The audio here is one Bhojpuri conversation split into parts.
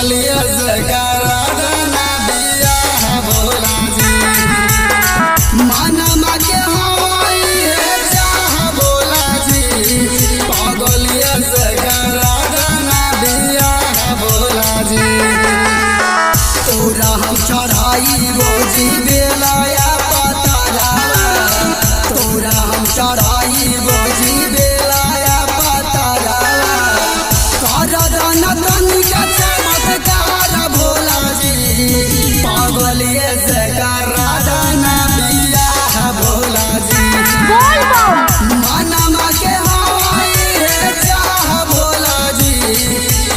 पागलिया से करा देना बियाह भोला जी। मानमा के हवाई है चाह भोला जी, पागलिया से करा देना बियाह भोला जी। तोरा हम चढ़ाई रोजी बेलाया पतारा, तोरा हम चढ़ाई रोजी बेलाया पतारा। चमत्कार भोला जी, पागलिए से करा देना बियाह भोला जी। मानमा के हवाई है चाह भोला जी,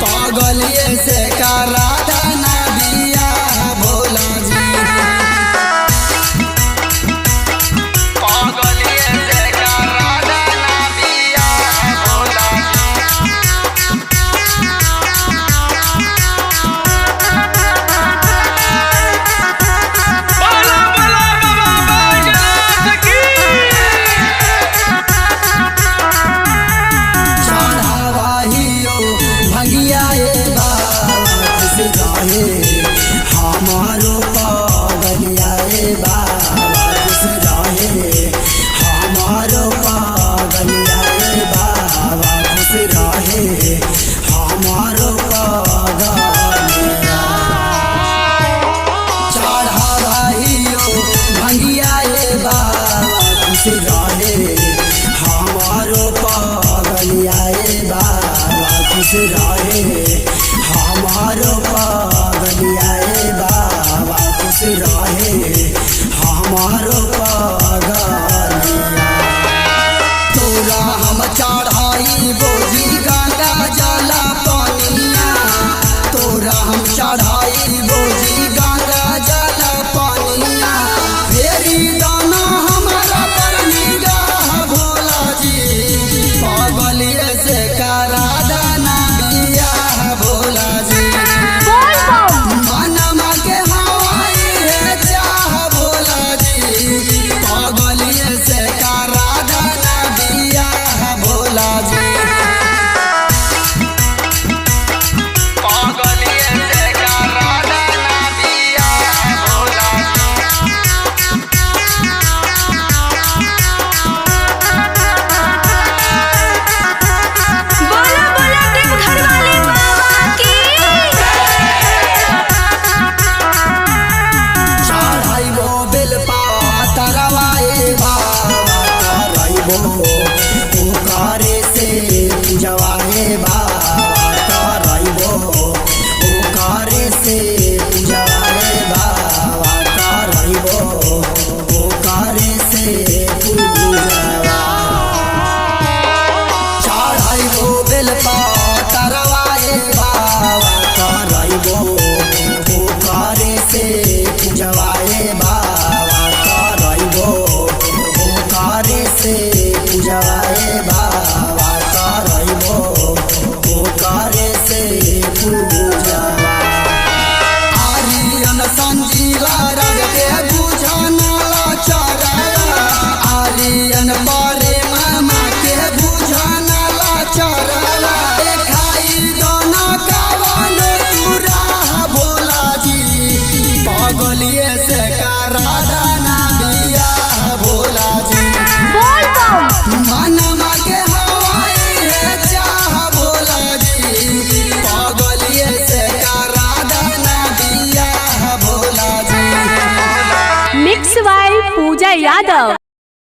पागलिए से करा देना बियाह भोला जी। पागलिए से करा देना बियाह भोला जी। हमारो पागलिया बाबा खुश रहे, हमारो पागलिया बाबा खुश रहे, हमारो पागलिया। चढ़ाइयो भंगिया बाबा खुश रहे, हमारो पागलिया बाबा खुश रहे, हमारो पागलिया बाबा खुश रहे, हमारो पागलिया। तोरा हम चढ़ाई बोझी गंगा जला पानिया, तोरा हम चढ़ाई बोझी गंगा जला पानिया। फेरी दाना हमारा पर निगाह भोला जी, पागलिए से करा देना बियाह भोला जी। मानमा के हवाई है चाह भोला जी, पागलिए से करा देना बियाह भोला जी। पागलिए से करा देना बियाह भोला जी। बोला बोला देवघर वाले बाबा की। चढ़ाइबो बेलपातरवाए बाबा करइबो, ओकरे से पूजवाए बाबा करइबो, ओकरे से पूजवाए बाबा करइबो, ओकरे से पूजवा। चढ़ाइबो बेलपातरवाए बाबा करइबो, ओकरे से पूजवाए बाबा करइबो, ओकरे से पूजवाए बाबा करइबो, ओकरे से पूजवा। आर्यन संजीवा रग के बुझना लाचारा, आर्यन बारे मामा के बुझना लाचारा। खाई दाना कावन तू राह भोला जी, पागलिए से करा